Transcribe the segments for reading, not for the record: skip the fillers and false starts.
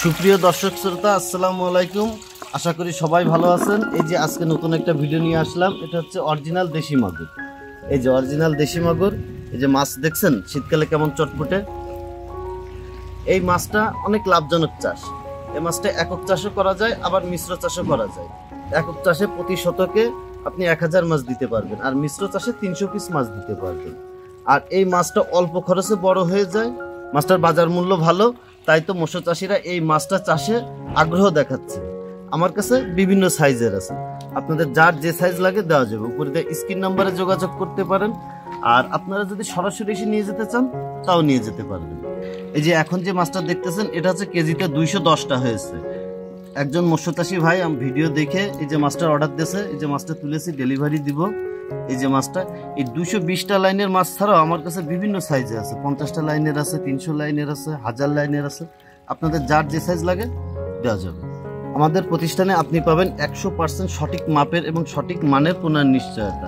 সুপ্রিয় দর্শক শ্রোতা, আসসালামু আলাইকুম। আশা করি সবাই ভালো আছেন। এই যে আজকে নতুন একটা ভিডিও নিয়ে আসলাম। এটা হচ্ছে অরিজিনাল দেশি মাগুর। এই যে অরিজিনাল দেশি মাগুর, এই যে মাছ দেখছেন শীতকালে কেমন চটপটে। এই মাছটা অনেক লাভজনক চাষ। এই মাছটা একক চাষও করা যায়, আবার মিশ্র চাষও করা যায়। একক চাষে প্রতি শতকে আপনি 1000 মাছ দিতে পারবেন, আর মিশ্র চাষে 300 পিস মাছ দিতে পারবেন। আর এই মাছটা অল্প খরচে বড় হয়ে যায়। মাছটার বাজার মূল্য ভালো, তাই তো মৎস্য চাষিরা এই মাছটা চাষে আগ্রহ দেখাচ্ছে। আমার কাছে বিভিন্ন সাইজের আছে, আপনাদের যার যে সাইজ লাগে দেওয়া যাবে। উপরে দিয়ে স্ক্রিন নাম্বারে যোগাযোগ করতে পারেন। আর আপনারা যদি সরাসরি এসে নিয়ে যেতে চান তাও নিয়ে যেতে পারবেন। এই যে এখন যে মাছটা দেখতেছেন এটা হচ্ছে কেজিতে 210টা হয়েছে। একজন মৎস্যচাষী ভাই ভিডিও দেখে এই যে মাছটার অর্ডার দিয়েছে। এই যে মাছটা তুলেছি, ডেলিভারি দিব। এই যে মাছটা, এই 220টা লাইনের মাছ ছাড়াও আমার কাছে বিভিন্ন সাইজে আছে। 50টা লাইনের আছে, 300 লাইনের আছে, 1000 লাইনের আছে। আপনাদের যার যে সাইজ লাগে দেওয়া যাবে। আমাদের প্রতিষ্ঠানে আপনি পাবেন 100% সঠিক মাপের এবং সঠিক মানের পুনর নিশ্চয়তা।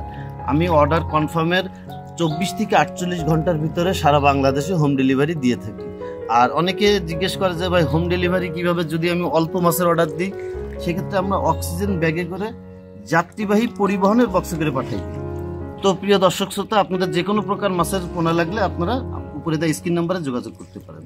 আমি অর্ডার কনফার্মের 24 থেকে 48 ঘন্টার ভিতরে সারা বাংলাদেশে হোম ডেলিভারি দিয়ে থাকি। আর অনেকে জিজ্ঞেস করে যে ভাই হোম ডেলিভারি কিভাবে, যদি আমি অল্প মাছের অর্ডার দিই। সেক্ষেত্রে আমরা অক্সিজেন ব্যাগে করে যাত্রীবাহী পরিবহনের বক্সে করে পাঠাই। তো প্রিয় দর্শক শ্রোতা, আপনাদের যে কোনো প্রকার মাছের পোনা লাগলে আপনারা উপরে দেওয়া স্ক্রিন নাম্বারে যোগাযোগ করতে পারেন।